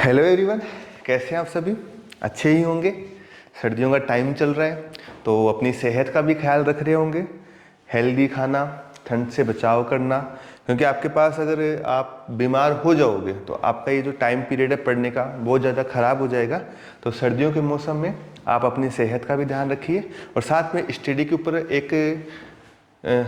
Hello everyone, कैसे हैं आप सभी? अच्छे ही होंगे। सर्दियों का टाइम चल रहा है तो अपनी सेहत का भी ख्याल रख रहे होंगे। हेल्दी खाना, ठंड से बचाव करना, क्योंकि आपके पास अगर आप बीमार हो जाओगे तो आपका ये जो टाइम पीरियड है पढ़ने का बहुत ज़्यादा ख़राब हो जाएगा। तो सर्दियों के मौसम में आप अपनी सेहत का भी ध्यान रखिए और साथ में स्टडी के ऊपर एक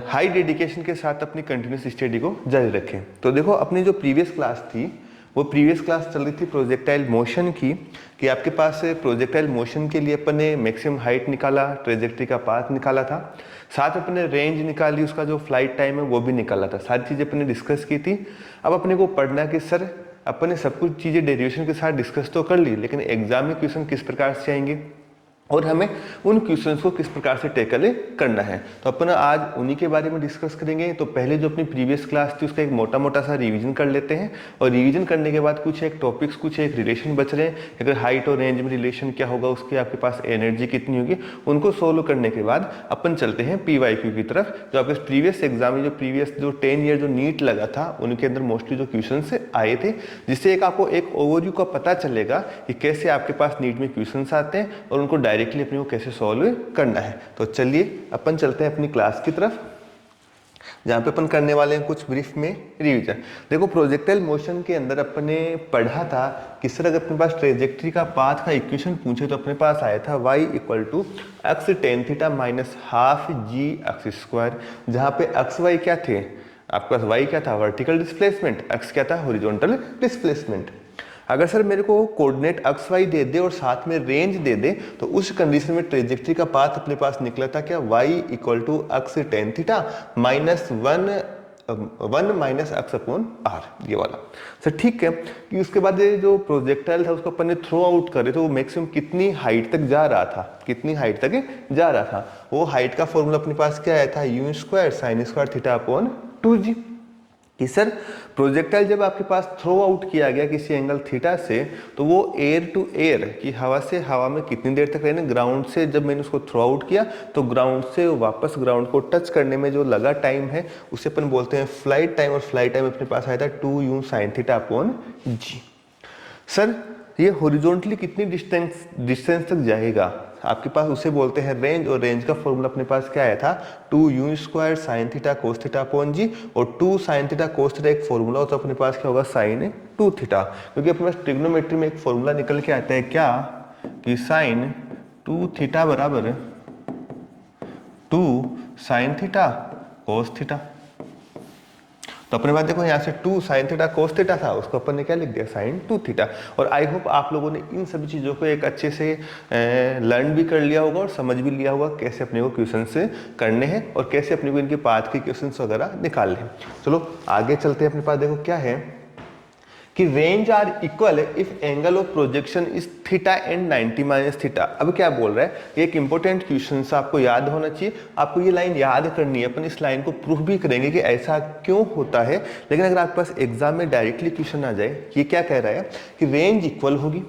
हाई डेडिकेशन के साथ अपनी कंटिन्यूस स्टडी को जारी रखें। तो देखो, अपनी जो प्रीवियस क्लास थी वो प्रीवियस क्लास चल रही थी प्रोजेक्टाइल मोशन की, कि आपके पास प्रोजेक्टाइल मोशन के लिए अपन ने मैक्सिमम हाइट निकाला, ट्रेजेक्ट्री का पाथ निकाला था, साथ अपने रेंज निकाली, उसका जो फ्लाइट टाइम है वो भी निकाला था। सारी चीज़ें अपन ने डिस्कस की थी। अब अपने को पढ़ना कि सर अपन ने सब कुछ चीज़ें डेरिवेशन के साथ डिस्कस तो कर ली, लेकिन एग्जाम में क्वेश्चन किस प्रकार से आएंगे और हमें उन क्वेश्चंस को किस प्रकार से टैकल करना है, तो अपन आज उन्हीं के बारे में डिस्कस करेंगे। तो पहले जो अपनी प्रीवियस क्लास थी उसका एक मोटा मोटा सा रिवीजन कर लेते हैं और रिवीजन करने के बाद कुछ एक टॉपिक्स, कुछ एक रिलेशन बच रहे हैं। अगर हाइट और रेंज में रिलेशन क्या होगा, उसकी आपके पास एनर्जी कितनी होगी, उनको सोल्व करने के बाद अपन चलते हैं PYQ की तरफ। जो आपके प्रीवियस एग्जाम में जो प्रीवियस जो 10 ईयर जो नीट लगा था उनके अंदर मोस्टली जो क्वेश्चन आए थे, जिससे एक आपको एक ओवरव्यू का पता चलेगा कि कैसे आपके पास नीट में क्वेश्चन आते हैं और उनको डायरेक्टली अपने को कैसे सॉल्व करना है। तो चलिए अपन चलते हैं अपनी क्लास की तरफ, जहाँ पे अपन करने वाले हैं कुछ ब्रीफ में रिवीजन। देखो, प्रोजेक्टाइल मोशन के अंदर अपन ने पढ़ा था कि सर अगर अपने पास ट्रेजेक्ट्री का पाथ का इक्वेशन पूछे तो अपने पास आया था y = x tan theta minus half g x square, जहाँ पे x y क्या थे, आपके पास y क्या था, वर्टिकल डिस्प्लेसमेंट, x क्या था, हॉरिजॉन्टल डिस्प्लेसमेंट। अगर सर मेरे को कोऑर्डिनेट एक्स वाई दे दे और साथ में रेंज दे दे तो उस कंडीशन में ट्रेजेक्ट्री का पाथ अपने पास निकला था क्या, y = x tan theta minus 1 minus x upon r, ये वाला। सर ठीक है कि उसके बाद ये जो प्रोजेक्टाइल था उसको अपन ने थ्रो आउट करे तो वो मैक्सिमम कितनी हाइट तक जा रहा था, कितनी हाइट तक जा रहा था, वो हाइट का फॉर्मूला अपने पास क्या आया था, u² sin² theta upon 2g। कि सर प्रोजेक्टाइल जब आपके पास थ्रो आउट किया गया किसी एंगल थीटा से तो वो एयर टू एयर की हवा से हवा में कितनी देर तक रहने, ग्राउंड से जब मैंने उसको थ्रो आउट किया तो ग्राउंड से वापस ग्राउंड को टच करने में जो लगा टाइम है उसे अपन बोलते हैं फ्लाइट टाइम, और फ्लाइट टाइम अपने पास आया था 2u sin theta upon g। Sir ये हॉरिजॉन्टली कितनी डिस्टेंस तक जाएगा आपके पास, उसे बोलते हैं रेंज, और रेंज का फॉर्मूला अपने पास क्या आया था, 2u² sin theta cos theta upon g, और 2 sin थीटा cos थीटा एक फॉर्मूला होता है अपने पास क्या होगा, sin 2 थीटा, क्योंकि अपने पास ट्रिग्नोमेट्री में एक फॉर्मूला निकल के आता है क्या कि sin 2 थीटा बराबर 2 sin थीटा cos थीटा। तो अपने पास देखो यहाँ से 2 sin थीटा cos थीटा था, उसको अपन ने क्या लिख दिया, sin 2 थीटा। और आई होप आप लोगों ने इन सभी चीज़ों को एक अच्छे से लर्न भी कर लिया होगा और समझ भी लिया होगा कैसे अपने को क्वेश्चन से करने हैं और कैसे अपने को इनके पाथ के क्वेश्चन वगैरह निकालने हैं। चलो आगे चलते हैं। अपने पास देखो क्या है कि range R equal if angle of projection is theta and 90 minus theta. अब क्या बोल रहा है, एक इंपॉर्टेंट क्वेश्चन आपको याद होना चाहिए, आपको ये लाइन याद करनी है। अपन इस लाइन को प्रूफ भी करेंगे कि ऐसा क्यों होता है, लेकिन अगर आपके पास एग्जाम में डायरेक्टली क्वेश्चन आ जाए, ये क्या कह रहा है कि रेंज इक्वल होगी,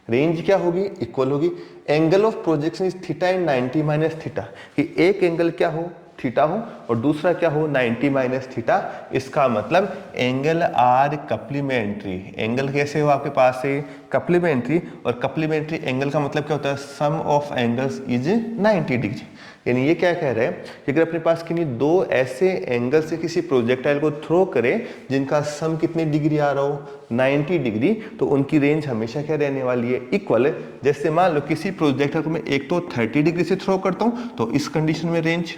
रेंज क्या होगी, इक्वल होगी angle of projection is theta and 90 minus theta, कि एक एंगल क्या हो, थीटा हो, और दूसरा क्या हो, 90 माइनस थीटा। इसका मतलब एंगल आर कप्लीमेंट्री। एंगल कैसे हो आपके पास से, कप्लीमेंट्री, और कप्लीमेंट्री एंगल का मतलब क्या होता है, सम ऑफ एंगल्स इज 90 डिग्री। यानी ये क्या कह रहे हैं कि अगर अपने पास किन्हीं दो ऐसे एंगल से किसी प्रोजेक्टाइल को थ्रो करें जिनका सम कितनी डिग्री आ रहा हो, 90 डिग्री, तो उनकी रेंज हमेशा क्या रहने वाली है, इक्वल है। जैसे मान लो किसी प्रोजेक्टाइल को मैं एक तो 30 डिग्री से थ्रो करता हूँ तो इस कंडीशन में रेंज,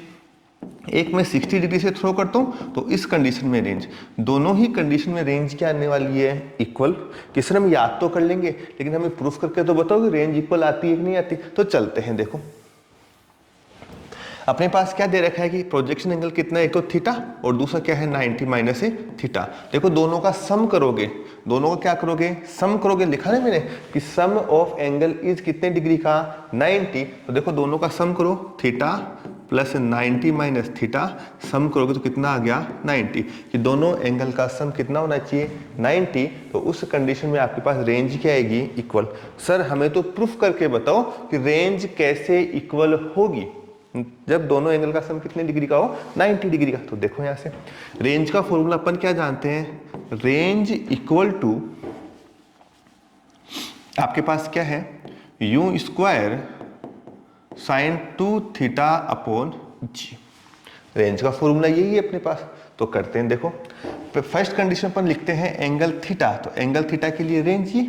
एक में 60 डिग्री से थ्रो करता हूं तो इस कंडीशन में रेंज, दोनों ही कंडीशन में रेंज क्या आने वाली है, इक्वल। किसी हम याद तो कर लेंगे लेकिन हमें प्रूफ करके तो बताओ कि रेंज इक्वल आती है कि नहीं आती। तो चलते हैं, देखो अपने पास क्या दे रखा है कि प्रोजेक्शन एंगल कितना है, एक तो थीटा और दूसरा क्या है 90 माइनस थीटा। देखो दोनों का सम करोगे, दोनों का क्या करोगे, सम करोगे, लिखा है मैंने कि सम ऑफ एंगल इज कितने डिग्री का, 90। तो देखो दोनों का सम करो, थीटा प्लस 90 माइनस थीटा, सम करोगे तो कितना आ गया, 90। कि दोनों एंगल का सम कितना होना चाहिए, 90। तो उस कंडीशन में आपके पास रेंज क्या आएगी, इक्वल। सर हमें तो प्रूफ करके बताओ कि रेंज कैसे इक्वल होगी जब दोनों एंगल का सम कितने डिग्री का हो, 90 डिग्री का। तो देखो यहां से रेंज का फॉर्मूला अपन क्या जानते हैं, रेंज इक्वल टू आपके पास क्या है, u square sine 2 theta upon g. Range का फॉर्मूला यही है अपने पास, तो करते हैं। देखो फर्स्ट कंडीशन पर लिखते हैं एंगल थीटा, तो एंगल थीटा के लिए रेंज ये।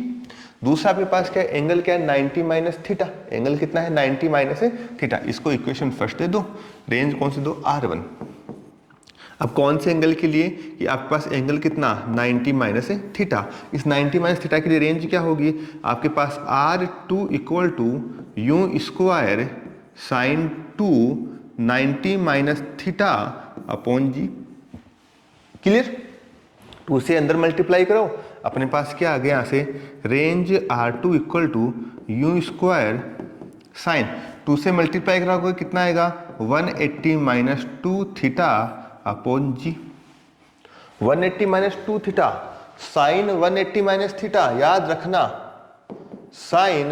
दूसरा आपके पास क्या है, एंगल क्या है 90 माइनस थीटा, एंगल कितना है 90 माइनस थीटा। इसको इक्वेशन फर्स्ट दे दो, रेंज कौन सी दो, R1। अब कौन से एंगल के लिए, कि आपके पास एंगल कितना 90 माइनस थीटा, इस 90 माइनस थीटा के लिए रेंज क्या होगी आपके पास, R2 equal to u square sine 2 90 minus theta upon g. Clear, 2 से अंदर मल्टीप्लाई करो, अपने पास क्या आ गया यहाँ से, range R2 equal to u square sine 2 से मल्टीप्लाई करोगे कितना आएगा 180 minus 2 theta upon g. 180 minus 2 theta, sine 180 minus theta, याद रखना sine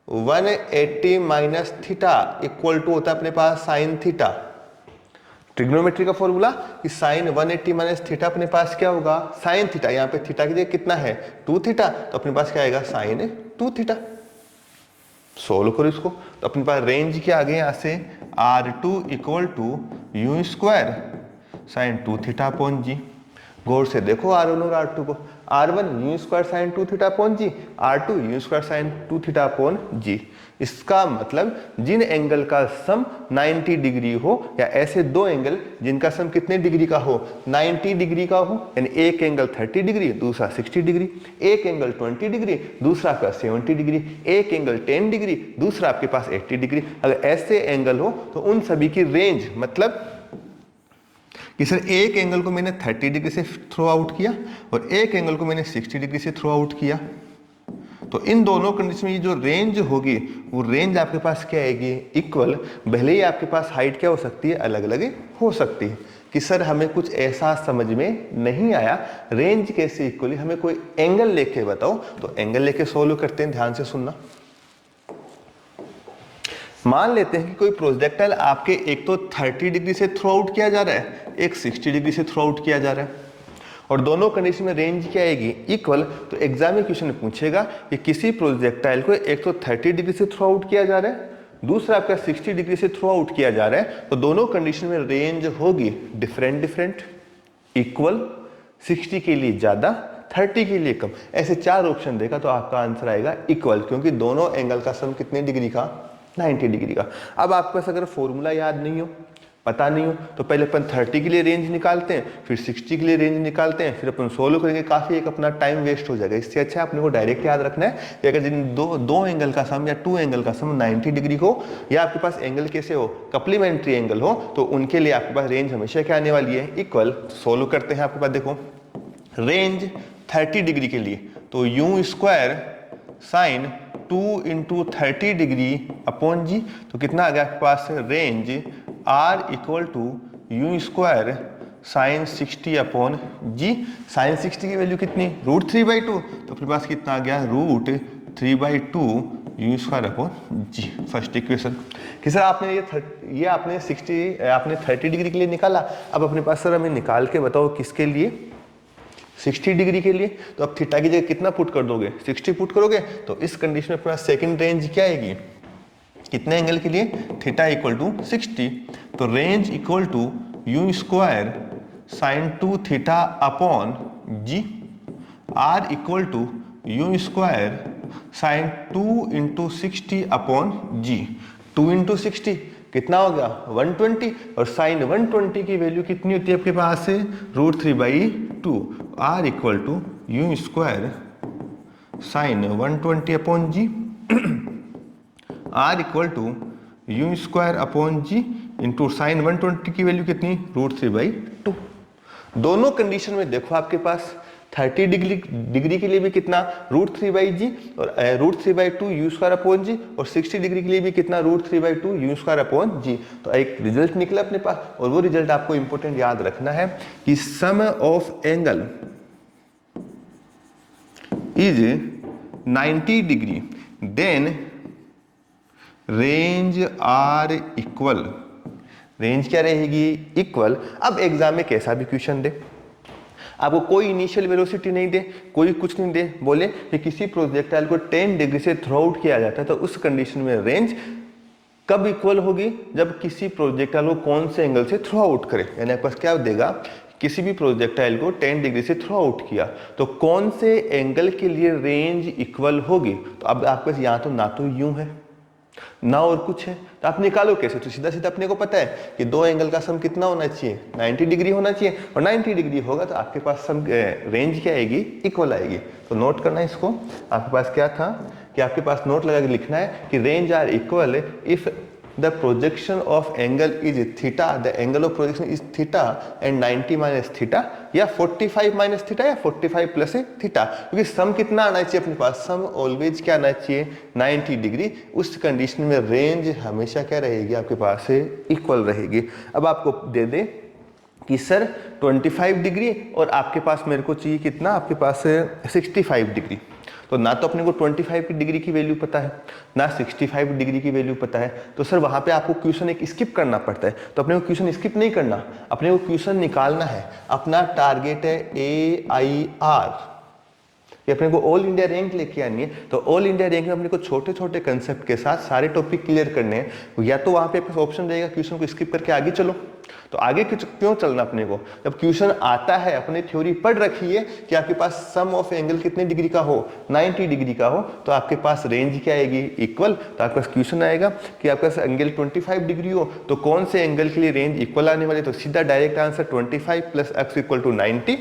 180 minus theta equal to होता है अपने पास साइन थीटा। ट्रिग्नोमेट्री का फॉर्मूला कि साइन 180 माइनस थीटा अपने पास क्या होगा, साइन थीटा। यहाँ पे थीटा की जगह कितना है 2 थीटा, तो अपने पास क्या आएगा साइन 2 थीटा। सोल्व करो इसको, तो अपने पास रेंज क्या आ गया यहाँ से, R2 equal to u square sine 2 theta upon g. गौर से देखो R1 और R2 को, R1 u square sine 2 theta upon g, R2 u square sine 2 theta upon g. इसका मतलब जिन एंगल का सम 90 डिग्री हो, या ऐसे दो एंगल जिनका सम कितने डिग्री का हो 90 डिग्री का हो, यानी एक एंगल 30 डिग्री दूसरा 60 डिग्री, एक एंगल 20 डिग्री दूसरा आपका 70 डिग्री, एक एंगल 10 डिग्री दूसरा आपके पास 80 डिग्री। अगर ऐसे एंगल हो तो उन सभी की रेंज, मतलब कि सर एक एंगल को मैंने 30 डिग्री से थ्रो आउट किया और एक एंगल को मैंने 60 डिग्री से थ्रो आउट किया, तो इन दोनों कंडीशन में ये जो रेंज होगी वो रेंज आपके पास क्या आएगी, इक्वल। भले ही आपके पास हाइट क्या हो सकती है, अलग अलग हो सकती है। कि सर हमें कुछ ऐसा समझ में नहीं आया, रेंज कैसे इक्वली, हमें कोई एंगल लेके बताओ। तो एंगल लेके सोल्व करते हैं, ध्यान से सुनना। मान लेते हैं कि कोई प्रोजेक्टाइल आपके एक तो 30 डिग्री से थ्रो आउट किया जा रहा है, एक 60 डिग्री से थ्रो आउट किया जा रहा है, और दोनों कंडीशन में रेंज क्या आएगी, इक्वल। तो एग्जाम में क्वेश्चन पूछेगा कि किसी प्रोजेक्टाइल को एक तो 30 डिग्री से थ्रो आउट किया जा रहा है, दूसरा आपका 60 डिग्री से थ्रो आउट किया जा रहा है, तो दोनों कंडीशन में रेंज होगी डिफरेंट डिफरेंट, इक्वल, 60 के लिए ज्यादा 30 के लिए कम। ऐसे 4 ऑप्शन देगा तो आपका आंसर आएगा इक्वल, क्योंकि दोनों एंगल का सम कितने डिग्री का, 90 डिग्री का। अब आपके पास अगर फॉर्मूला याद नहीं हो, पता नहीं हो, तो पहले अपन 30 के लिए रेंज निकालते हैं, फिर 60 के लिए रेंज निकालते हैं, फिर अपन सोल्व करेंगे, काफी एक अपना टाइम वेस्ट हो जाएगा। इससे अच्छा अपने को डायरेक्ट याद रखना है कि अगर जिन दो एंगल का सम या 2 एंगल का सम 90 डिग्री हो, या आपके पास एंगल कैसे हो, कप्लीमेंट्री एंगल हो, तो उनके लिए आपके पास रेंज हमेशा क्या आने वाली है, इक्वल। सोल्व करते हैं, आपके पास देखो रेंज 30 डिग्री के लिए, तो u square sine 2 into 30 degree upon g, तो कितना आ गया आपके पास, range R equal to u square sine 60 upon g. Sine 60 की वैल्यू कितनी, √3/2, तो अपने पास कितना आ गया, √3/2 u square upon g. First equation कि सर आपने ये आपने 30 डिग्री के लिए निकाला, अब अपने पास सर हमें निकाल के बताओ किसके लिए, 60 डिग्री के लिए। तो अब थीटा की जगह कितना पुट कर दोगे, 60 पुट करोगे, तो इस कंडीशन में अपने पास सेकंड रेंज क्या आएगी, कितने एंगल के लिए, थीटा इक्वल टू 60, तो range equal to u square sine 2 theta upon g. R equal to u square sine 2 into 60 upon g. 2 into 60 कितना हो गया, 120, और साइन 120 की वैल्यू कितनी होती है आपके पास से, √3/2। R equal to u square sine 120 upon g, R equal to u square upon g into sine 120 की वैल्यू कितनी, √3/2। दोनों कंडीशन में देखो आपके पास 30 डिग्री के लिए भी कितना, √3/g, और √3/2 यू स्क्वायर अपॉन जी, और 60 डिग्री के लिए भी कितना, √3/2 यू स्क्वायर अपॉन जी। तो एक रिजल्ट निकला अपने पास, और वो रिजल्ट आपको इंपॉर्टेंट याद रखना है कि sum of angle is 90 degree, then range R equal, range क्या रहेगी, इक्वल। अब एग्जाम में कैसा भी क्वेश्चन दे, आपको कोई इनिशियल वेलोसिटी नहीं दे, कोई कुछ नहीं दे, बोले कि किसी प्रोजेक्टाइल को 10 डिग्री से थ्रो आउट किया जाता है, तो उस कंडीशन में रेंज कब इक्वल होगी, जब किसी प्रोजेक्टाइल को कौन से एंगल से थ्रो आउट करे। यानी आपके पास क्या देगा, किसी भी प्रोजेक्टाइल को 10 डिग्री से थ्रो आउट किया तो कौन से एंगल के लिए रेंज इक्वल होगी। तो अब आपके पास यहाँ तो ना तो यूं है ना और कुछ है, तो आप निकालो कैसे। तो सीधा सीधा अपने को पता है कि दो एंगल का सम कितना होना चाहिए, 90 डिग्री होना चाहिए, और 90 डिग्री होगा तो आपके पास सम रेंज क्या आएगी, इक्वल आएगी। तो नोट करना है इसको, आपके पास क्या था कि आपके पास नोट लगा के लिखना है कि range R equal if the projection of angle is theta, the angle of projection is theta and 90 minus theta, या 45 माइनस थीटा, या 45 प्लस थीटा। क्योंकि सम कितना आना चाहिए अपने पास, सम ऑलवेज क्या आना चाहिए, 90 डिग्री। उस कंडीशन में रेंज हमेशा क्या रहेगी आपके पास से, इक्वल रहेगी। अब आपको दे दे कि सर 25 डिग्री और आपके पास मेरे को चाहिए कितना, आपके पास 65 डिग्री। तो ना तो अपने को 25 की डिग्री की वैल्यू पता है, ना 65 डिग्री की वैल्यू पता है, तो सर वहां पे आपको क्वेश्चन एक स्किप करना पड़ता है। तो अपने को क्वेश्चन स्किप नहीं करना, अपने को क्वेश्चन निकालना है। अपना टारगेट है AIR, ये अपने को ऑल इंडिया रैंक लेके आनी है। तो ऑल इंडिया रैंक में अपने को छोटे छोटे कंसेप्ट के साथ सारे टॉपिक क्लियर करने हैं। या तो वहां पे आपके ऑप्शन रहेगा क्वेश्चन को स्किप करके आगे चलो, तो आगे क्यों चलना अपने को, जब क्वेश्चन आता है, अपने थ्योरी पढ़ रखी है कि आपके पास सम ऑफ एंगल कितने डिग्री का हो, 90 डिग्री का हो, तो आपके पास रेंज क्या आएगी, इक्वल। तो आपके पास क्वेश्चन आएगा कि आपके पास एंगल 25 डिग्री हो तो कौन से एंगल के लिए रेंज इक्वल आने वाली। तो सीधा direct answer 25 plus x equal to 90,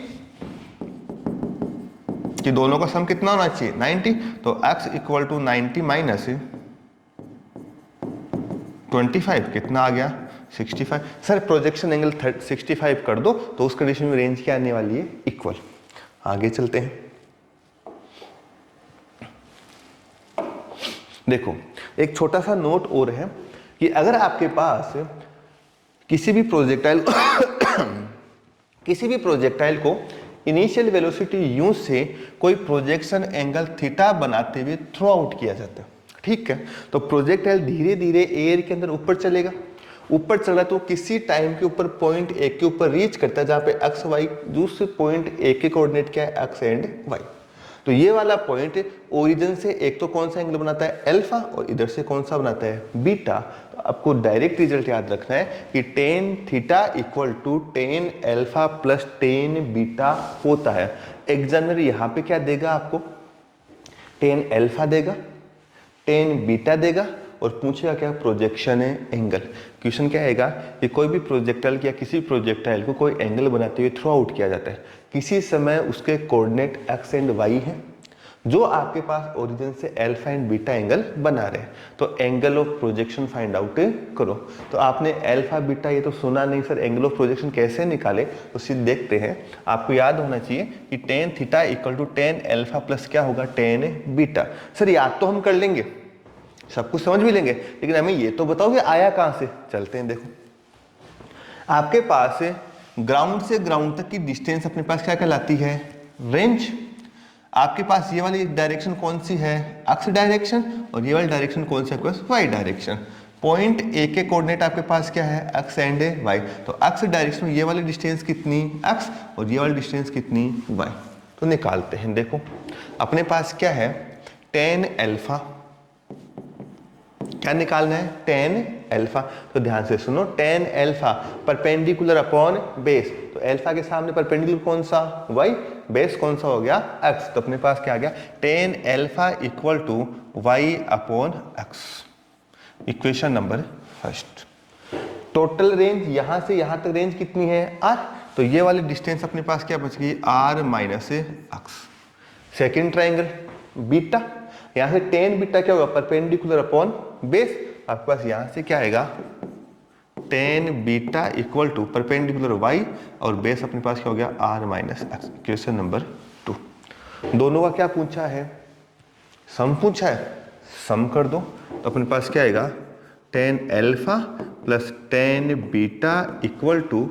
कि दोनों का सम कितना होना चाहिए, 90। तो x इक्वल टू 90 माइनस 25 कितना आ गया, 65। सर प्रोजेक्शन एंगल 65 कर दो तो उस कंडीशन में रेंज क्या आने वाली है, इक्वल। आगे चलते हैं। देखो एक छोटा सा नोट और है कि अगर आपके पास किसी भी प्रोजेक्टाइल को इनिशियल वेलोसिटी यू से कोई प्रोजेक्शन एंगल थीटा बनाते हुए थ्रो आउट किया जाता है, ठीक है। तो प्रोजेक्टाइल धीरे धीरे एयर के अंदर ऊपर चलेगा, ऊपर चल रहा है तो किसी टाइम के ऊपर पॉइंट ए के ऊपर रीच करता है जहां पे एक्स वाई, दूसरे पॉइंट ए के कोऑर्डिनेट क्या है, एक्स एंड वाई। तो ये वाला पॉइंट ओरिजिन से एक तो कौन सा एंगल बनाता है, अल्फा, और इधर से कौन सा बनाता है, बीटा। तो आपको डायरेक्ट रिजल्ट याद रखना है कि tan theta equal to tan alpha plus tan beta होता है। एग्जामिनर यहाँ पे क्या देगा आपको, टेन अल्फा देगा, टेन बीटा देगा, और पूछेगा क्या, प्रोजेक्शन है एंगल। क्वेश्चन क्या आएगा कि कोई भी प्रोजेक्टाइल या किसी प्रोजेक्टाइल को कोई एंगल बनाते हुए थ्रो आउट किया जाता है, किसी समय उसके कोऑर्डिनेट एक्स एंड वाई है, जो आपके पास ओरिजिन से अल्फा एंड बीटा एंगल बना रहे हैं। तो angle of projection find out करो। तो आपने अल्फा बीटा ये तो सुना नहीं सर, एंगल ऑफ प्रोजेक्शन कैसे निकाले, तो सीधे देखते हैं। आपको याद होना चाहिए कि tan theta equal to tan alpha plus क्या होगा, टेन बीटा। सर याद तो हम कर लेंगे, सब कुछ समझ भी लेंगे, लेकिन हमें ये तो बताओ कि आया कहां से। चलते हैं, देखो आपके पास ग्राउंड से ग्राउंड तक की डिस्टेंस अपने पास क्या कहलाती है, रेंज। आपके पास ये वाली डायरेक्शन कौन सी है, एक्स डायरेक्शन, और ये वाली डायरेक्शन कौन सी है, आपके पास वाई डायरेक्शन। पॉइंट ए के कोऑर्डिनेट आपके पास क्या है, एक्स एंड वाई। तो एक्स डायरेक्शन में ये वाली डिस्टेंस कितनी, एक्स, और ये वाली डिस्टेंस कितनी, वाई। तो निकालते हैं। देखो अपने पास क्या है, टेन अल्फा, क्या निकालना है, टेन अल्फा। तो ध्यान से सुनो, tan alpha perpendicular upon base. तो अल्फा के सामने परपेंडिकुलर कौन सा, वाई, बेस कौन सा हो गया, एक्स। तो अपने पास क्या आ गया, tan alpha equal to y upon x. Equation number first. Total range यहां से यहां तक रेंज कितनी है, आर। तो ये वाली डिस्टेंस अपने पास क्या बच गई, R minus x. Second triangle beta, यहां से टेन बीटा क्या होगा, परपेंडिकुलर अपॉन बेस। आपके पास यहां से क्या आएगा, tan beta equal to perpendicular y, और बेस अपने पास क्या हो गया, R minus x. Question number 2। दोनों का क्या पूछा है, सम पूछा है, सम कर दो। तो अपने पास क्या आएगा, tan alpha plus tan beta equal to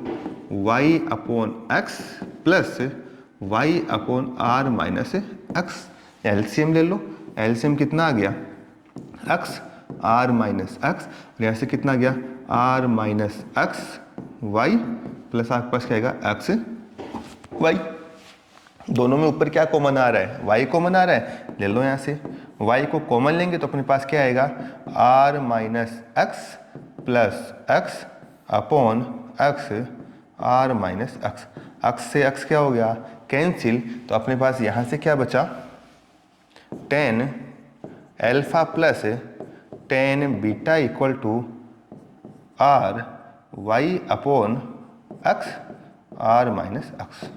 y upon x plus y upon are minus x. LCM ले लो, एलसीएम कितना आ गया, एक्स, आर माइनस एक्स, यहाँ से कितना आ गया, R minus x y plus आपके पास क्या आएगा, एक्स वाई। दोनों में ऊपर क्या कॉमन आ रहा है, y कॉमन आ रहा है, ले लो यहाँ से y को कॉमन लेंगे तो अपने पास क्या आएगा, r minus x plus x upon x r minus x. X से एक्स क्या हो गया, कैंसिल, तो अपने पास यहाँ से क्या बचा, tan alpha plus tan beta equal to R y upon x R minus x.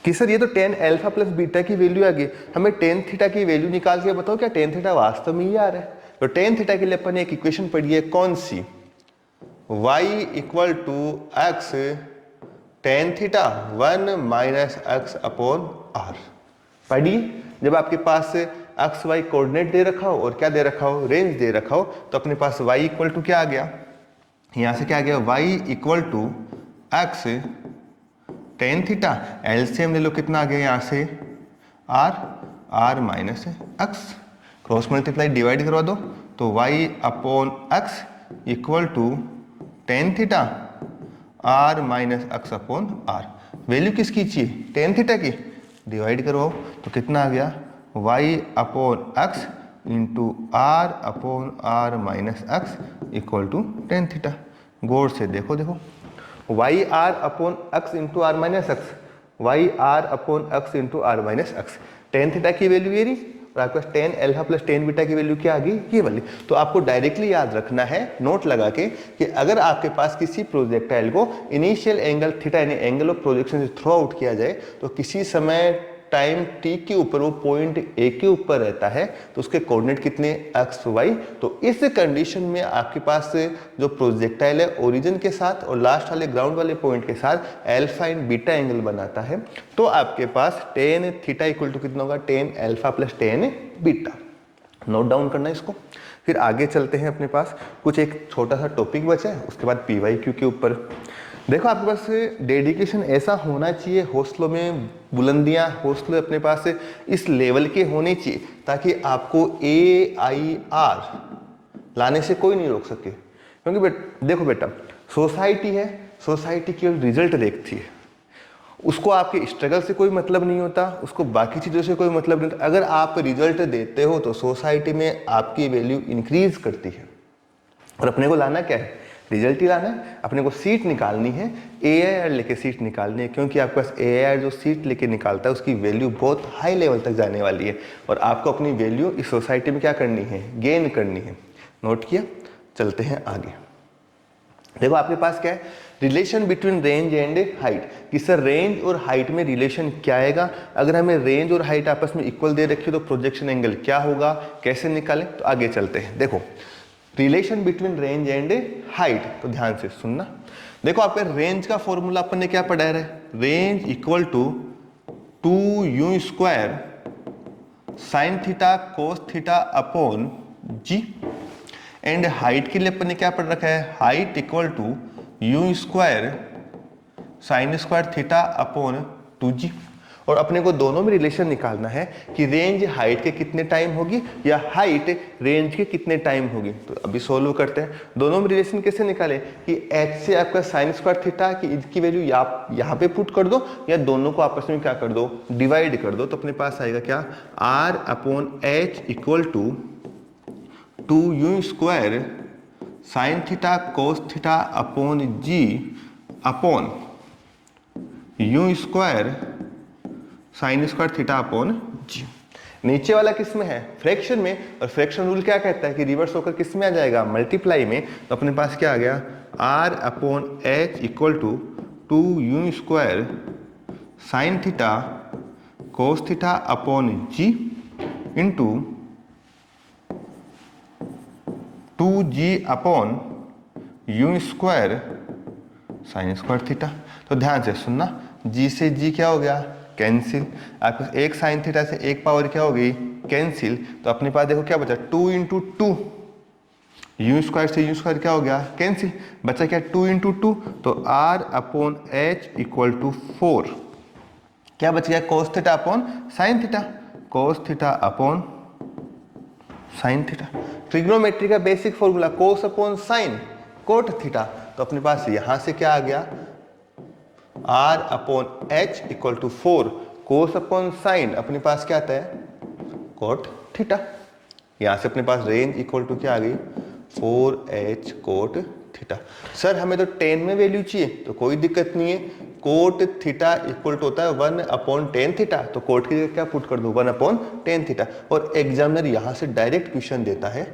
कि सर ये तो टेन एल्फा प्लस बीटा की वैल्यू आ गई, हमें टेन थीटा की वैल्यू निकाल के बताओ क्या टेन थीटा वास्तव में ही आ रहा है। तो टेन थीटा के लिए अपन ने एक इक्वेशन पढ़ी है, कौन सी, y equal to x tan theta one minus x upon R. पढ़ी, जब आपके पास एक्स वाई कोऑर्डिनेट दे रखा हो और क्या दे रखा हो, रेंज दे रखा हो, तो अपने पास y इक्वल टू क्या आ गया, यहां से क्या आ गया, y equal to x tan theta, LCM ले लो कितना आ गया यहाँ से, R minus x, cross multiply divide करवा दो, तो y upon x equal to tan theta R minus x upon R. Value किसकी चाहिए, टेन थीटा की, डिवाइड करवाओ तो कितना आ गया, y upon x into r upon are minus x equal to tan theta. गौर से देखो y r upon x into r minus x, y r upon x into r minus x, tan theta की value ये रही और आपके पास tan alpha plus tan beta की वैल्यू क्या आ गई, ये वाली। तो आपको डायरेक्टली याद रखना है नोट लगा के कि अगर आपके पास किसी प्रोजेक्टाइल को इनिशियल एंगल थीटा यानी एंगल ऑफ प्रोजेक्शन से थ्रो आउट किया जाए तो किसी समय टाइम टी के ऊपर वो पॉइंट ए के ऊपर रहता है, तो उसके कोऑर्डिनेट कितने, एक्स वाई। तो इस कंडीशन में आपके पास जो प्रोजेक्टाइल है ओरिजिन के साथ और लास्ट वाले ग्राउंड वाले पॉइंट के साथ एल्फा एंड बीटा एंगल बनाता है, तो आपके पास टेन थीटा इक्वल टू कितना होगा, ten alpha plus tan beta. Note down करना इसको। फिर आगे चलते हैं, अपने पास कुछ एक छोटा सा टॉपिक बचा है, उसके बाद PYQ के ऊपर। देखो आपके पास डेडिकेशन ऐसा होना चाहिए, हौसलों में बुलंदियां, हौसले अपने पास इस लेवल के होने चाहिए ताकि आपको AIR लाने से कोई नहीं रोक सके। क्योंकि देखो बेटा, सोसाइटी है, सोसाइटी केवल रिजल्ट देखती है, उसको आपके स्ट्रगल से कोई मतलब नहीं होता, उसको बाकी चीज़ों से कोई मतलब नहीं होता। अगर आप रिजल्ट देते हो तो सोसाइटी में आपकी वैल्यू इंक्रीज करती है। और अपने को लाना क्या है, रिजल्ट ही लाना है, अपने को सीट निकालनी है, AIR लेके सीट निकालनी है, क्योंकि आपके पास AIR जो सीट लेके निकालता है उसकी वैल्यू बहुत हाई लेवल तक जाने वाली है और आपको अपनी वैल्यू इस सोसाइटी में क्या करनी है, गेन करनी है। नोट किया, चलते हैं आगे। देखो आपके पास क्या है, relation between range and height, कि सर रेंज और हाइट में रिलेशन क्या आएगा, अगर हमें रेंज और हाइट आपस में इक्वल दे रखी तो प्रोजेक्शन एंगल क्या होगा, कैसे निकालें। तो आगे चलते हैं। देखो relation between range and height, तो ध्यान से सुनना। देखो आपके रेंज का फॉर्मूला अपन ने क्या पढ़ा है, range equal to 2u square sine theta cos theta upon g. And height के लिए अपन ने क्या पढ़ रखा है, height equal to u square sine square theta upon 2g। और अपने को दोनों में रिलेशन निकालना है कि रेंज हाइट के कितने टाइम होगी या हाइट रेंज के कितने टाइम होगी। तो अभी सोल्व करते हैं, दोनों में रिलेशन कैसे निकालें कि h से आपका साइन स्क्वायर थीटा की इसकी वैल्यू यहाँ पे पुट कर दो या दोनों को आपस में क्या कर दो, डिवाइड कर दो। तो अपने पास आएगा क्या, r upon h equal to 2u square sine theta cos theta upon g upon u square sine square theta upon g. नीचे वाला किस में है, फ्रैक्शन में, और फ्रैक्शन रूल क्या कहता है कि रिवर्स होकर किस में आ जाएगा, मल्टीप्लाई में। तो अपने पास क्या आ गया, r upon h equal to 2u square sine theta cos theta upon g into 2g upon u square sine square theta. तो ध्यान से सुनना, g से g क्या हो गया, कैंसिल। आपके एक साइन थीटा से एक पावर क्या हो गई, कैंसिल। तो अपने पास देखो क्या बचा, 2 इंटू टू, यू स्क्वायर से यू स्क्वायर क्या हो गया, कैंसिल। बचा क्या, 2 इंटू टू, तो r upon h equal to 4। क्या बच गया, cos theta upon sine theta, cos theta upon sine theta. Trigonometry का basic formula cos upon sine cot theta. तो अपने पास यहां से क्या आ गया, r upon h equal to 4 cos upon sine, अपने पास क्या आता है कोट थीटा। यहां से अपने पास रेंज इक्वल टू क्या आ गई 4h कोट थीटा। सर हमें तो 10 में वैल्यू चाहिए, तो कोई दिक्कत नहीं है, कोट थीटा इक्वल टू होता है 1/10 थीटा, तो कोट की जगह क्या पुट कर दो 1/10 थीटा। और एग्जामिनर यहां से डायरेक्ट क्वेश्चन देता है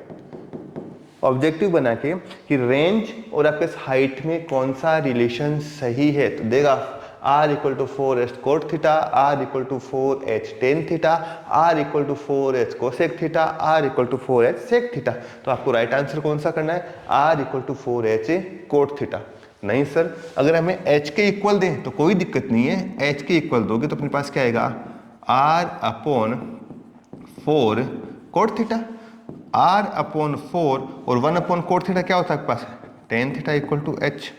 ऑब्जेक्टिव बना के कि रेंज और आपके हाइट में कौन सा रिलेशन सही है, तो देगा r equal to 4h cot theta, r equal to 4h tan theta, r equal to 4h cosec theta, r equal to 4h sec theta. तो आपको राइट आंसर कौन सा करना है r equal to 4h cot theta. नहीं sir, अगर हमें h के इक्वल दें तो कोई दिक्कत नहीं है, h के इक्वल दोगे तो अपने पास क्या आएगा r upon 4 coat theta, r upon 4 और 1 अपॉन कोट थीटा क्या होता है आपके पास tan theta equal to h।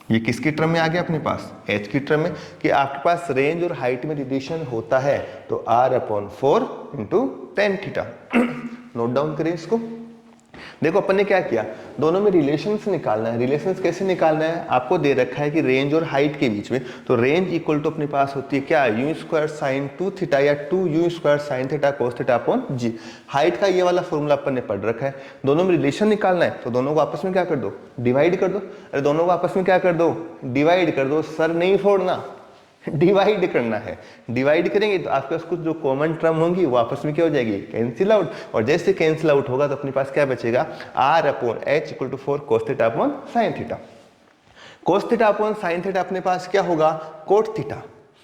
ये किसकी टर्म में आ गया अपने पास h की टर्म में, कि आपके पास रेंज और हाइट में रिलेशन होता है तो r upon 4 into tan theta. Note down करें इसको। देखो अपन ने क्या किया, दोनों में रिलेशंस निकालना है। रिलेशंस कैसे निकालना है, आपको दे रखा है कि रेंज और हाइट के बीच में, तो रेंज इक्वल टू अपने पास होती है क्या यू स्क्वायर साइन 2 थीटा या 2u square sine theta cos theta upon g. Height का ये वाला फॉर्मूला अपन ने पढ़ रखा है। दोनों में रिलेशन निकालना है तो दोनों को आपस में क्या कर दो डिवाइड कर दो। अरे दोनों को आपस में क्या कर दो डिवाइड कर दो, सर नहीं छोड़ना, डिवाइड करना है। डिवाइड करेंगे तो आपके पास कुछ जो कॉमन टर्म होंगी वो आपस में क्या हो जाएगी कैंसिल आउट, और जैसे कैंसिल आउट होगा तो अपने पास क्या बचेगा r upon h equal to 4 cos theta upon sine theta. Cos theta upon sine theta अपने पास क्या होगा कोट थीटा,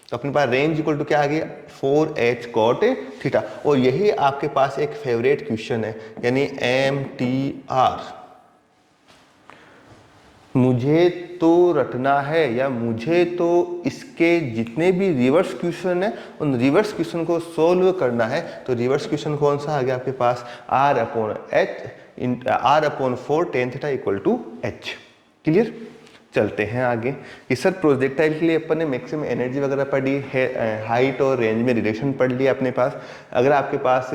तो अपने पास रेंज इक्वल टू क्या आ गया 4h कोट थीटा। और यही आपके पास एक फेवरेट क्वेश्चन है, यानी MTR, मुझे तो रटना है या मुझे तो इसके जितने भी रिवर्स क्वेश्चन है उन रिवर्स क्वेश्चन को सोल्व करना है। तो रिवर्स क्वेश्चन कौन सा आ गया आपके पास r upon 4 tan theta equal to h। Clear, चलते हैं आगे कि सर प्रोजेक्टाइल के लिए अपन ने मैक्सिमम एनर्जी वगैरह पढ़ी है, हाइट और रेंज में रिलेशन पढ़ लिया अपने पास। अगर आपके पास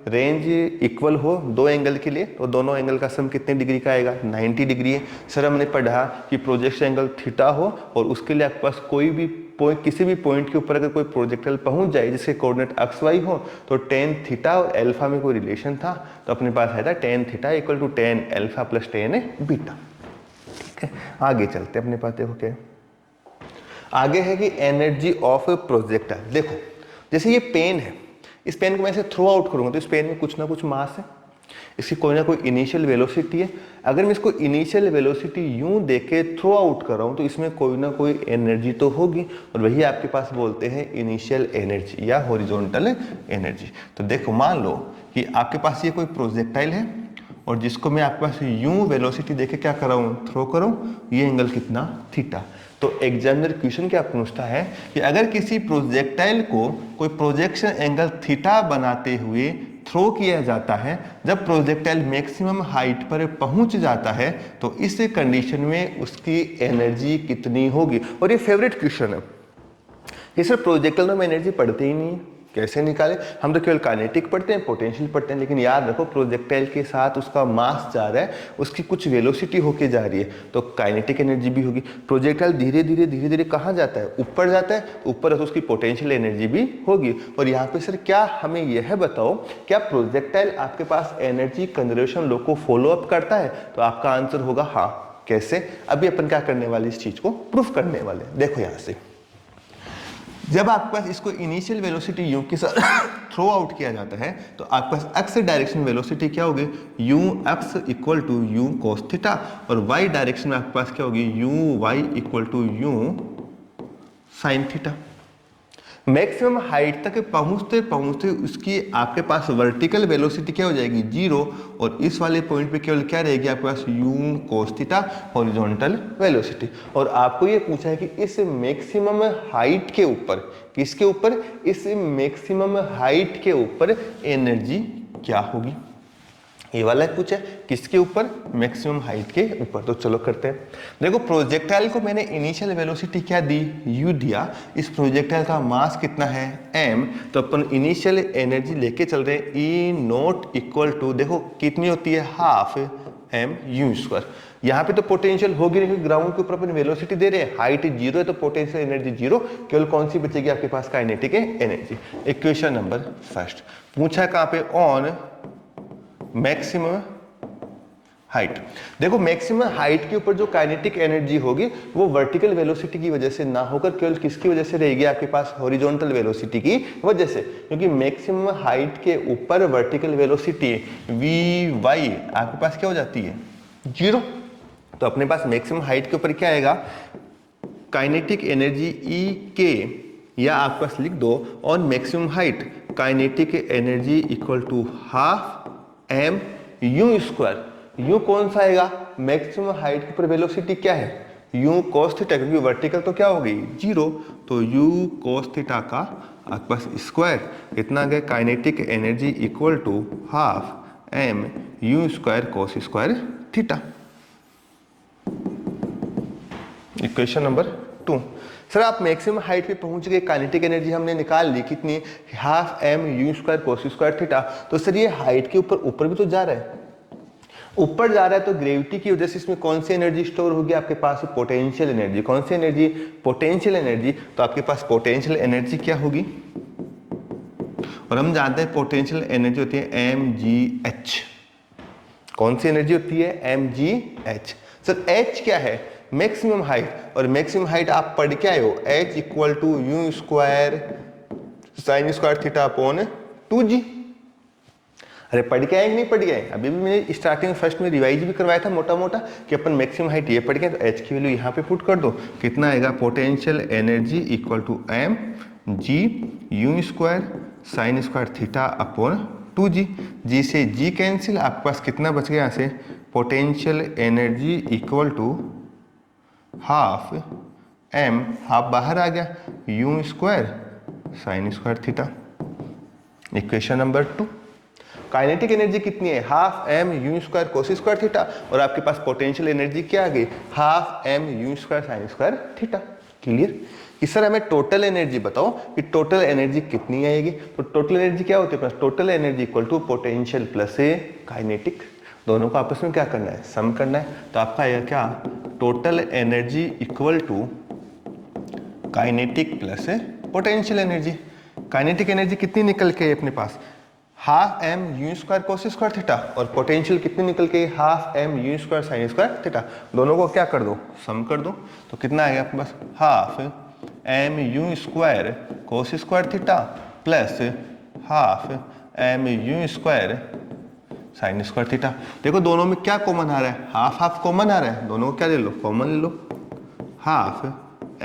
रेंज इक्वल हो दो एंगल के लिए तो दोनों एंगल का सम कितने डिग्री का आएगा 90 डिग्री है। सर हमने पढ़ा कि प्रोजेक्शन एंगल थीटा हो और उसके लिए आपके पास कोई भी पॉइंट, किसी भी पॉइंट के ऊपर अगर कोई प्रोजेक्टाइल पहुंच जाए जिसके कोऑर्डिनेट एक्स वाई हो तो टेन थीटा और अल्फा में कोई रिलेशन था, तो अपने पास है था tan theta equal to tan alpha plus tan beta. आगे चलते अपने पास, देखो क्या आगे है कि एनर्जी ऑफ प्रोजेक्टाइल। देखो जैसे ये पेन है, इस पेन को मैं ऐसे थ्रो आउट करूंगा तो इस पेन में कुछ ना कुछ मास है, इसकी कोई ना कोई इनिशियल वेलोसिटी है। अगर मैं इसको इनिशियल वेलोसिटी यूं देके थ्रो आउट कर रहा हूं तो इसमें कोई ना कोई एनर्जी तो होगी, और वही आपके पास बोलते हैं इनिशियल एनर्जी या हॉरिजॉन्टल एनर्जी। तो देखो मान लो कि आपके पास ये कोई प्रोजेक्टाइल है और जिसको मैं आपके पास यूं वेलोसिटी देके क्या कर रहा हूँ थ्रो करूँ, ये एंगल कितना थीटा। तो एग्जामिनर क्वेश्चन क्या पूछता है कि अगर किसी प्रोजेक्टाइल को कोई प्रोजेक्शन एंगल थीटा बनाते हुए थ्रो किया जाता है, जब प्रोजेक्टाइल मैक्सिमम हाइट पर पहुंच जाता है तो इस कंडीशन में उसकी एनर्जी कितनी होगी। और ये फेवरेट क्वेश्चन है, ये सिर्फ प्रोजेक्टाइल में एनर्जी पढ़ते ही नहीं है, कैसे निकाले, हम तो केवल काइनेटिक पढ़ते हैं पोटेंशियल पढ़ते हैं, लेकिन याद रखो प्रोजेक्टाइल के साथ उसका मास जा रहा है, उसकी कुछ वेलोसिटी होके जा रही है तो काइनेटिक एनर्जी भी होगी। प्रोजेक्टाइल धीरे धीरे कहाँ जाता है ऊपर जाता है, ऊपर तो उसकी पोटेंशियल एनर्जी भी होगी। और यहाँ पे सर क्या हमें यह बताओ क्या प्रोजेक्टाइल आपके पास एनर्जी कंजर्वेशन लॉ को फॉलो अप करता है, तो आपका आंसर होगा हाँ। कैसे, अभी अपन क्या करने वाले इस चीज को प्रूफ करने वाले। देखो यहाँ से जब आपके पास इसको इनिशियल वेलोसिटी यू के साथ थ्रो आउट किया जाता है तो आपके पास एक्स डायरेक्शन वेलोसिटी क्या होगी u x equal to u cos theta, और वाई डायरेक्शन में आपके पास क्या होगी u y equal to u sine theta. Maximum height तक पहुंचते पहुंचते उसकी आपके पास वर्टिकल वेलोसिटी क्या हो जाएगी 0, और इस वाले पॉइंट पे केवल क्या रहेगी आपके पास u cos theta horizontal velocity. और आपको ये पूछा है कि इस मैक्सिमम हाइट के ऊपर, किसके ऊपर, इस मैक्सिमम हाइट के ऊपर एनर्जी क्या होगी। ये वाला पूछा है किसके ऊपर, मैक्सिमम हाइट के ऊपर। तो चलो करते हैं। देखो प्रोजेक्टाइल को मैंने इनिशियल वेलोसिटी क्या दी u दिया, इस प्रोजेक्टाइल का मास कितना है m, तो अपन इनिशियल एनर्जी लेके चल रहे हैं E0 इक्वल टू, देखो कितनी होती है हाफ m u स्क्वायर। यहाँ पे तो पोटेंशियल होगी नहीं क्योंकि ग्राउंड के ऊपर अपन वेलोसिटी दे रहे हैं, हाइट 0 है तो पोटेंशियल एनर्जी 0, केवल कौन सी बचेगी आपके पास, kinetic energy. Equation number first पूछा कहाँ पे, ऑन मैक्सिमम हाइट। देखो मैक्सिमम हाइट के ऊपर जो काइनेटिक एनर्जी होगी वो वर्टिकल वेलोसिटी की वजह से ना होकर केवल किसकी वजह से रहेगी आपके पास, हॉरिजॉन्टल वेलोसिटी की वजह से, क्योंकि मैक्सिमम हाइट के ऊपर वर्टिकल वेलोसिटी Vy आपके पास क्या हो जाती है, 0। तो अपने पास मैक्सिमम हाइट के ऊपर क्या आएगा, काइनेटिक एनर्जी E या आपके पास लिख दो on maximum height kinetic energy equal to half m u square. U कौन सा आएगा, मैक्सिमम हाइट के ऊपर वेलोसिटी क्या है, u cos थीटा, क्योंकि वर्टिकल तो क्या हो गई 0, तो u cos थीटा का आपके पास स्क्वायर कितना आ गया, kinetic energy equal to half m u square cos square theta. Equation number 2। Sir आप मैक्सिमम हाइट पे पहुंच गए, काइनेटिक एनर्जी हमने निकाल ली कितनी, half m u square cos square theta. तो सर ये हाइट के ऊपर भी तो जा रहा है, ऊपर जा रहा है, तो ग्रेविटी की वजह से इसमें कौन सी एनर्जी स्टोर होगी आपके पास, पोटेंशियल एनर्जी। कौन सी एनर्जी, पोटेंशियल एनर्जी। तो आपके पास पोटेंशियल एनर्जी क्या होगी, और हम जानते हैं पोटेंशियल एनर्जी होती है mgh। कौन सी एनर्जी होती है, mgh। सर h क्या है, मैक्सिमम हाइट, और मैक्सिमम हाइट आप पढ़ के आए हो, h equal to u square sine square theta upon 2g। अरे पढ़ के आए कि नहीं पढ़ गए, अभी भी मैंने स्टार्टिंग फर्स्ट में रिवाइज भी करवाया था मोटा मोटा कि अपन मैक्सिमम हाइट ये पढ़ गए, तो h की वैल्यू यहाँ पे पुट कर दो, कितना आएगा, potential energy equal to m g u square sine square theta upon 2g। g से g कैंसिल, आपके पास कितना बच गया यहाँ से, potential energy equal to half m, half बाहर आ गया, u square sine square theta. Equation number 2। Kinetic energy कितनी है, half m u square cos square theta, और आपके पास पोटेंशियल एनर्जी क्या आ गई, half m u square sine square theta. Clear. कि सर हमें टोटल एनर्जी बताओ कि टोटल एनर्जी कितनी आएगी। तो टोटल एनर्जी क्या होती है, total energy equal to potential plus kinetic, दोनों को आपस में क्या करना है, सम करना है। तो आपका आएगा क्या, total energy equal to kinetic plus potential energy. Kinetic energy कितनी निकल के अपने पास, half m u square cos square theta, और पोटेंशियल कितनी निकल के, half m u square sine square theta. दोनों को क्या कर दो, सम कर दो, तो कितना आएगा आपके पास, half m u square cos square theta plus half m u square sine square theta. देखो दोनों में क्या कॉमन आ रहा है, हाफ हाफ कॉमन आ रहा है, दोनों को क्या ले लो, कॉमन ले लो, हाफ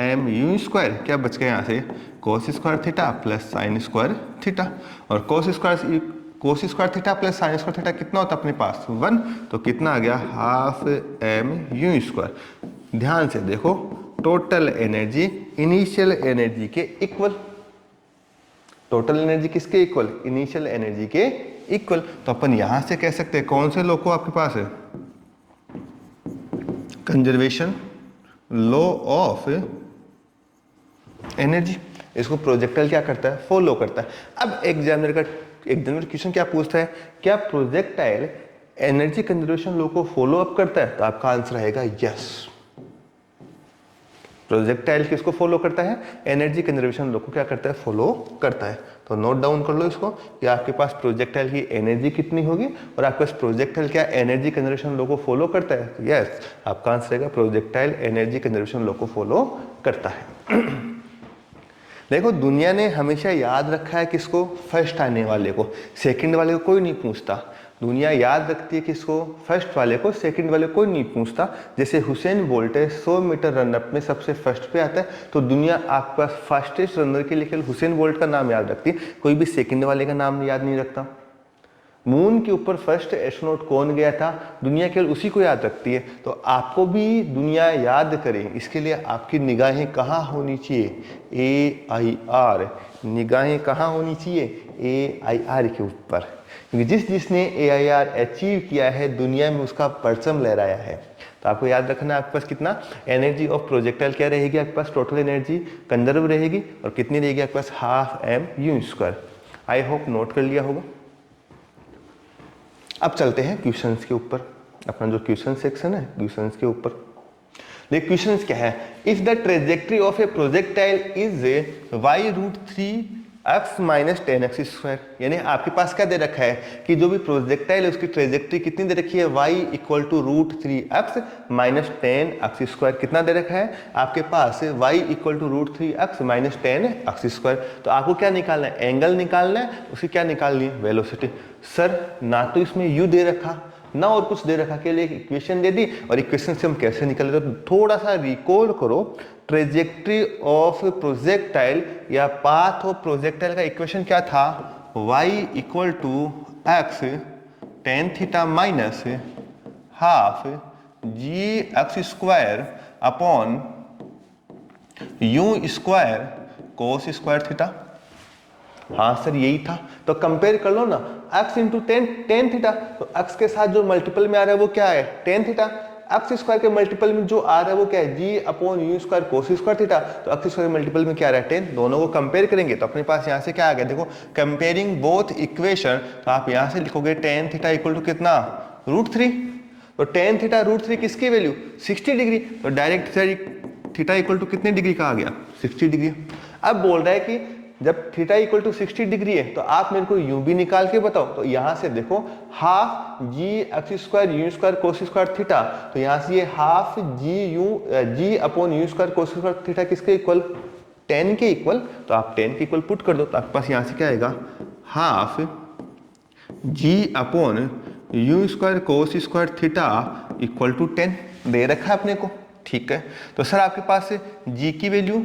m यू स्क्वायर क्या बच गया यहाँ से, cos square theta plus sine square theta, और cos square theta plus sine square theta कितना होता है अपने पास 1, तो कितना आ गया, हाफ m यू स्क्वायर। ध्यान से देखो, टोटल एनर्जी इनिशियल एनर्जी के इक्वल, टोटल एनर्जी किसके इक्वल, इनिशियल एनर्जी के इक्वल। तो अपन यहां से कह सकते हैं कौन से लॉ को आपके पास है, कंजर्वेशन लॉ ऑफ एनर्जी। इसको प्रोजेक्टाइल क्या करता है, फॉलो करता है। अब एग्जामिनर क्वेश्चन क्या पूछता है, क्या प्रोजेक्टाइल एनर्जी कंजर्वेशन लॉ को फॉलो अप करता है, तो आपका आंसर रहेगा यस। प्रोजेक्टाइल किसको फॉलो करता है, एनर्जी कंजर्वेशन लॉ को क्या करता है, फॉलो करता है। तो नोट डाउन कर लो इसको कि आपके पास प्रोजेक्टाइल की एनर्जी कितनी होगी, और आपके पास प्रोजेक्टाइल क्या एनर्जी कंजर्वेशन लॉ को फॉलो करता है, तो यस आपका आंसर रहेगा प्रोजेक्टाइल एनर्जी कंजर्वेशन लॉ को फॉलो करता है। देखो दुनिया ने हमेशा याद रखा है किसको, फर्स्ट आने वाले को, सेकंड वाले को कोई नहीं पूछता। दुनिया याद रखती है किसको, फर्स्ट वाले को, सेकंड वाले को कोई नहीं पूछता। जैसे हुसैन बोल्ट है 100 मीटर रनअप में सबसे फर्स्ट पे आता है, तो दुनिया आपके पास फास्टेस्ट रनर के लिए केवल हुसैन बोल्ट का नाम याद रखती है, कोई भी सेकंड वाले का नाम याद नहीं रखता। मून के ऊपर फर्स्ट एस्ट्रोनॉट कौन गया था, दुनिया केवल उसी को याद रखती है। तो आपको भी दुनिया याद करे, इसके लिए आपकी निगाहें कहाँ होनी चाहिए, AIR, निगाहें कहाँ होनी चाहिए, AIR के ऊपर, क्योंकि जिसने AIR अचीव किया है दुनिया में उसका परचम लहराया है। तो आपको याद रखना है आपके पास कितना, एनर्जी ऑफ प्रोजेक्टाइल क्या रहेगी आपके पास, टोटल एनर्जी कंजर्व रहेगी, और कितनी रहेगी आपके पास, half m u square. I hope note कर लिया होगा। अब चलते हैं क्वेश्चंस के ऊपर। अपना जो क्वेश्चन सेक्शन है, क्वेश्चन के ऊपर देखिए क्वेश्चन क्या है, if the trajectory of A projectile is y√3x minus 10x square, यानी आपके पास क्या दे रखा है कि जो भी प्रोजेक्टाइल है उसकी ट्रेजेक्ट्री कितनी दे रखी है, y √3x minus 10x square. कितना दे रखा है आपके पास, y √3x minus 10x square. तो आपको क्या निकालना है, एंगल निकालना है, उसकी क्या निकालनी है, वेलोसिटी। सर ना तो इसमें u दे रखा ना और कुछ दे रखा, के लिए इक्वेशन दे दी, और इक्वेशन से हम कैसे निकल रहे, तो थोड़ा सा रिकॉल करो। ट्रेजेक्ट्री ऑफ प्रोजेक्टाइल या पाथ ऑफ प्रोजेक्टाइल का इक्वेशन क्या था, y = x tan theta minus half gx square upon u square cos square theta. हाँ सर यही था, तो कंपेयर कर लो ना, x इंटू टेन थीटा, तो x के साथ जो मल्टीपल में आ रहा है वो क्या है, टेन थीटा। x स्क्वायर के मल्टीपल में जो आ रहा है वो क्या है, g upon u square cos square theta. तो x स्क्वायर के मल्टीपल में क्या आ रहा है, 10। दोनों को कंपेयर करेंगे तो अपने पास यहाँ से क्या आ गया, देखो कंपेयरिंग बोथ इक्वेशन, तो आप यहाँ से लिखोगे टेन थीटा इक्वल टू कितना, √3। तो टेन थीटा √3 किसकी वैल्यू, 60 डिग्री। तो डायरेक्ट थीटा इक्वल टू कितने डिग्री का आ गया, 60 डिग्री। अब बोल रहा है कि जब थीटा इक्वल टू 60 डिग्री है तो आप मेरे को यू भी निकाल के बताओ। तो यहां से देखो half gx square you square cos square theta, तो यहां से ये half g upon u square cos square theta किसके इक्वल, 10 के इक्वल। तो आप 10 के इक्वल पुट कर दो, तो आपके पास यहां से क्या आएगा, half g upon u square cos square theta equal to 10 दे रखा है अपने को। ठीक है, तो सर आपके पास g की वैल्यू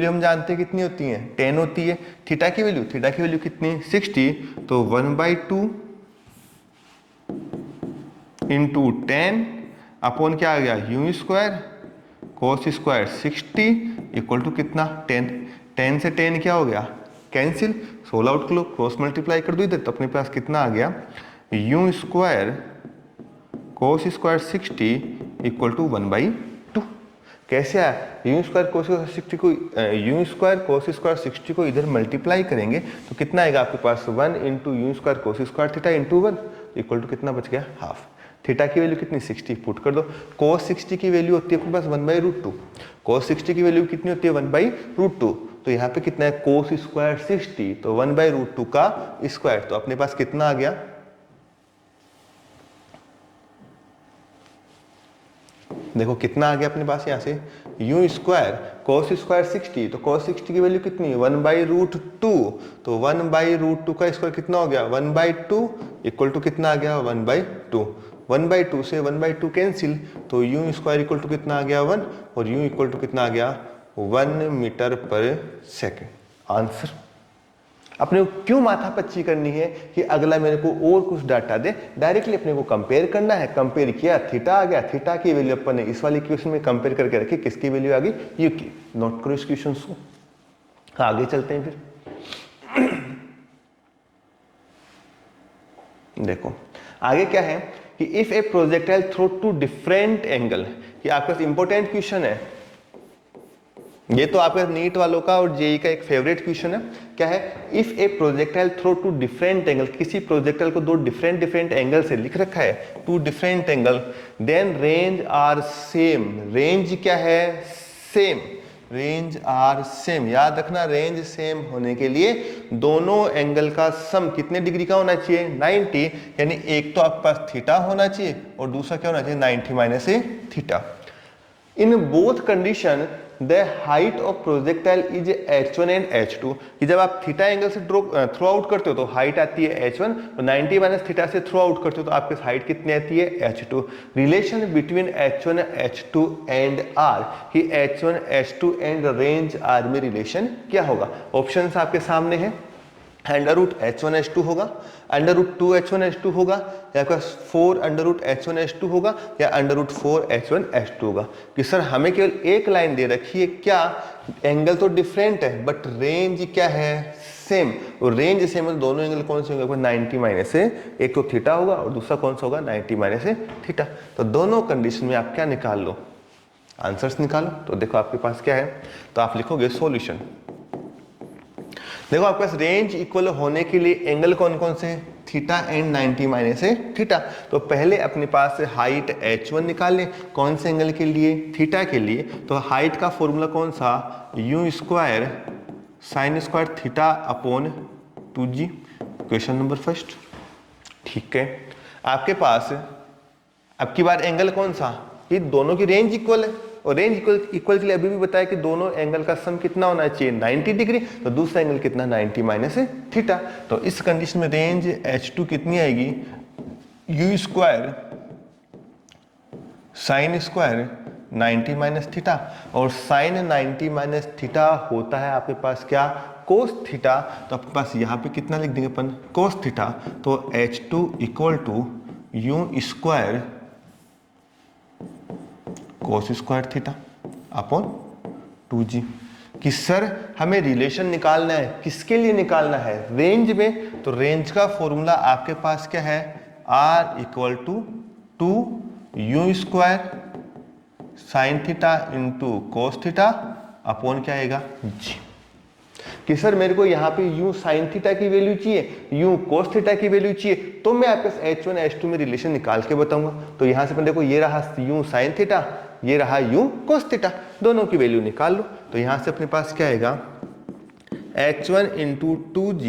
हम जानते हैं कितनी होती है, 10 होती है। थीटा की वैल्यू कितनी, 60। तो 1/2 इंटू 10 अपॉन क्या आ गया, u square cos square 60 equal to कितना, 10। 10 से 10 क्या हो गया, कैंसिल, 16 आउट कर लो, क्रॉस मल्टीप्लाई कर दो इधर, तो अपने पास कितना आ गया, u square cos square 60 equal to 1/2। कैसे आया, यू स्क्वायर कोस स्क्वायर 60 को इधर मल्टीप्लाई करेंगे तो कितना आएगा आपके पास, 1 into u square cos square theta into 1 equal to कितना बच गया, हाफ। थीटा की वैल्यू कितनी, 60 पुट कर दो। कोस 60 की वैल्यू होती है अपने पास 1/√2। कोस 60 की वैल्यू कितनी होती है, 1/√2। तो यहाँ पे कितना है, कोस स्क्वायर 60, तो 1/√2 का स्क्वायर, तो अपने पास कितना आ गया, देखो कितना आ गया अपने पास, यहाँ से यू स्क्वायर कोस स्क्वायर 60, तो कोस 60 की वैल्यू कितनी है, 1/√2। तो 1/√2 का स्क्वायर कितना हो गया, 1/2 इक्वल टू कितना आ गया, 1/2। 1/2 से 1/2 कैंसिल, तो यू स्क्वायर इक्वल टू कितना आ गया, 1, और यू इक्वल टू कितना आ गया, 1 मीटर पर सेकेंड। आंसर। अपने को क्यों माथापच्ची करनी है कि अगला मेरे को और कुछ डाटा दे, डायरेक्टली अपने को कंपेयर करना है। कंपेयर किया, थीटा आ गया, थीटा की वैल्यू अपन ने इस वाली इक्वेशन में कंपेयर करके रखी, किसकी वैल्यू आ गई, यू की। नोट करो इस क्वेश्चन को, आगे चलते हैं फिर। देखो आगे क्या है कि if a projectile throw two different angle, कि आपका इंपॉर्टेंट क्वेश्चन है ये, तो आपका नीट वालों का और जेई का एक फेवरेट क्वेश्चन है। क्या है, if a projectile throw two different angle, किसी प्रोजेक्टाइल को दो डिफरेंट एंगल से लिख रखा है, two different angle, then range R same. Range क्या है, सेम, रेंज आर सेम। याद रखना, रेंज सेम होने के लिए दोनों एंगल का सम कितने डिग्री का होना चाहिए, 90। यानी एक तो आपके पास थीटा होना चाहिए और दूसरा क्या होना चाहिए, 90 minus theta. In both condition the height of projectile is h1 and h2, कि जब आप थीटा एंगल से थ्रो आउट करते हो तो हाइट आती है h1, और 90 माइनस थीटा से थ्रो आउट करते हो तो आपके हाइट कितनी आती है, h2। Relation between h1 h2 and r, कि h1 h2 and range r में रिलेशन क्या होगा। ऑप्शंस आपके सामने है, √h1h2 होगा, √2h1h2 होगा, या 4√h1h2 होगा, या √4h1h2 होगा। कि सर हमें केवल एक लाइन दे रखी है, क्या एंगल तो डिफरेंट है बट रेंज क्या है, सेम। और रेंज सेम है, दोनों एंगल कौन से होंगे, 90 माइनस से, एक तो थीटा होगा और दूसरा कौन सा होगा, 90 माइनस से थीटा। तो दोनों कंडीशन में आप क्या निकाल लो, आंसर्स निकालो। तो देखो आपके पास क्या है, तो आप लिखोगे सॉल्यूशन। देखो आपके पास रेंज इक्वल होने के लिए एंगल कौन कौन से, theta and 90 minus A theta. तो पहले अपने पास हाइट h1 निकाल लें, कौन से एंगल के लिए, थीटा के लिए। तो हाइट का फॉर्मूला कौन सा, you square sine square theta upon 2g, question number first. ठीक है, आपके पास अब की बार एंगल कौन सा, ये दोनों की रेंज इक्वल है, और रेंज इक्वल के लिए अभी भी बताया कि दोनों एंगल का सम कितना होना चाहिए 90 डिग्री। तो दूसरा एंगल कितना 90 माइनस थीटा। तो इस कंडीशन में रेंज H2 कितनी आएगी, you square sine square 90 minus theta, और साइन 90 माइनस थीटा होता है आपके पास क्या, कोस थीटा। तो आपके पास यहाँ पे कितना लिख देंगे अपन, कोस थीटा। तो H2 equal to u square cos square theta upon 2g। कि सर हमें रिलेशन निकालना है, किसके लिए निकालना है, रेंज में। तो रेंज का फॉर्मूला आपके पास क्या है, r equal to 2 u square sine theta into cos theta upon क्या आएगा g। कि सर मेरे को यहाँ पे u साइन थीटा की वैल्यू चाहिए, u कोस थीटा की वैल्यू चाहिए, तो मैं आपके h1 h2 में रिलेशन निकाल के बताऊंगा। तो यहाँ से अपन देखो, ये रहा u साइन थीटा, ये रहा u कोस थीटा, दोनों की वैल्यू निकाल लो। तो यहाँ से अपने पास क्या आएगा, h1 into 2g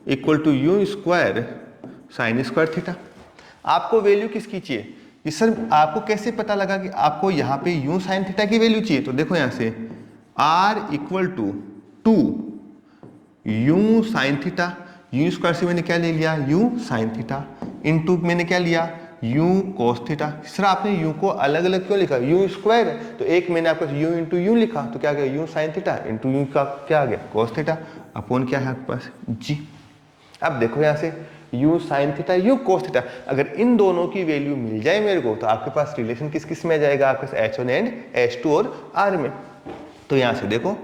equal to u square sine square theta. आपको वैल्यू किसकी चाहिए, कि सर आपको कैसे पता लगा कि आपको यहाँ पे u साइन थीटा की वैल्यू चाहिए। तो देखो यहाँ से r equal to 2 u sine theta, u square से मैंने क्या ले लिया, यू साइन थीटा, इनटू मैंने क्या लिया, यू कोस थीटा। सर आपने यू को अलग अलग क्यों लिखा, यू स्क्वायर है, तो एक मैंने आपके यू इंटू यू लिखा, तो क्या गया, you sine theta into you का क्या आ गया, कोस थीटा अपॉन क्या है आपके पास जी। अब देखो यहाँ से you sine theta you cos theta, अगर इन दोनों की वैल्यू मिल जाए मेरे को, तो आपके पास रिलेशन किस किस में आ जाएगा, आपके पास H1 एंड H2 और R में। तो यहाँ से देखो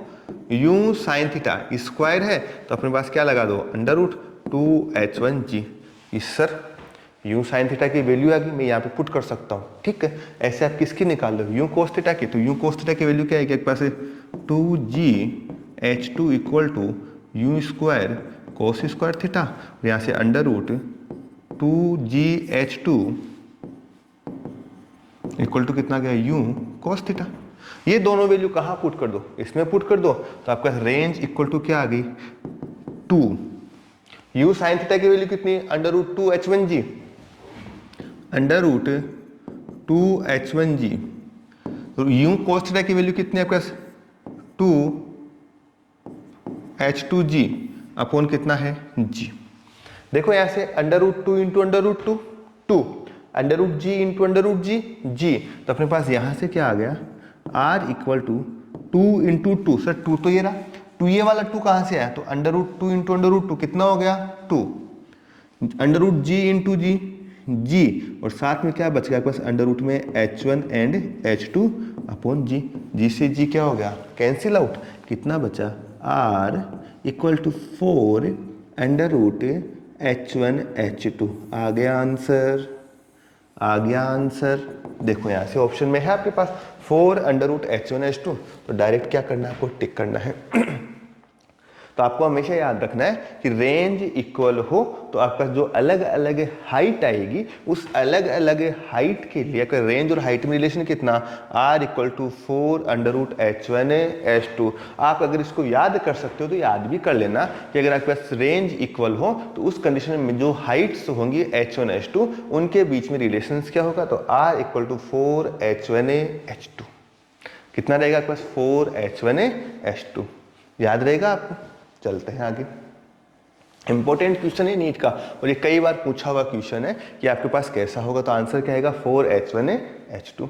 u साइन थीटा स्क्वायर है, तो अपने पास क्या लगा दो, अंडर रूट 2h1g। इस सर u साइन थीटा की वैल्यू आ गई, मैं यहाँ पे पुट कर सकता हूँ। ठीक है, ऐसे आप किसकी निकाल लो, u कोस थीटा की। तो u कोस थीटा की वैल्यू क्या है, आपके पास 2g h2 equal to u square cos square theta, और यहाँ से under root 2g h2 equal to कितना गया, u कोस थीटा। ये दोनों वैल्यू कहाँ पुट कर दो, इसमें पुट कर दो, तो आपका रेंज इक्वल टू क्या आ गई 2। यू साइन थीटा की वैल्यू कितनी, under root 2h1g, under root 2h1g। तो यू कोस थीटा की वैल्यू कितनी है आपके पास 2h2g अपॉन कितना है g। देखो यहां से under root 2 into under root 2 2, under root g into under root g g. तो अपने पास यहां से क्या आ गया, r equal to 2 into 2। Sir 2 तो ये रहा, 2 ये वाला 2 कहां से आया, तो under root 2 into under root 2 कितना हो गया 2, under root g into g g, और साथ में क्या बच गया आपके पास अंडर रूट में h1 एंड h2 अपॉन जी। जी से जी क्या हो गया, कैंसिल आउट, कितना बचा r equal to 4 under root h1 h2। आ गया आंसर, आ गया आंसर। देखो यहाँ से ऑप्शन में है आपके पास 4 अंडर रूट h1 h2, तो डायरेक्ट क्या करना है, आपको टिक करना है। तो आपको हमेशा याद रखना है कि रेंज इक्वल हो तो आपका जो अलग अलग हाइट आएगी, उस अलग अलग हाइट के लिए अगर रेंज और हाइट में रिलेशन कितना, r equal to 4 under root h1 h2। आप अगर इसको याद कर सकते हो तो याद भी कर लेना कि अगर आपके पास रेंज इक्वल हो तो उस कंडीशन में जो हाइट्स होंगी h1 h2 उनके बीच में रिलेशन क्या होगा, तो r equal to 4 h1 h2। कितना रहेगा आपके पास 4 h1 h2, याद रहेगा आपको। चलते हैं आगे, इंपॉर्टेंट क्वेश्चन है नीट का, और ये कई बार पूछा हुआ क्वेश्चन है कि आपके पास कैसा होगा, तो आंसर क्या आएगा 4 h1 h2।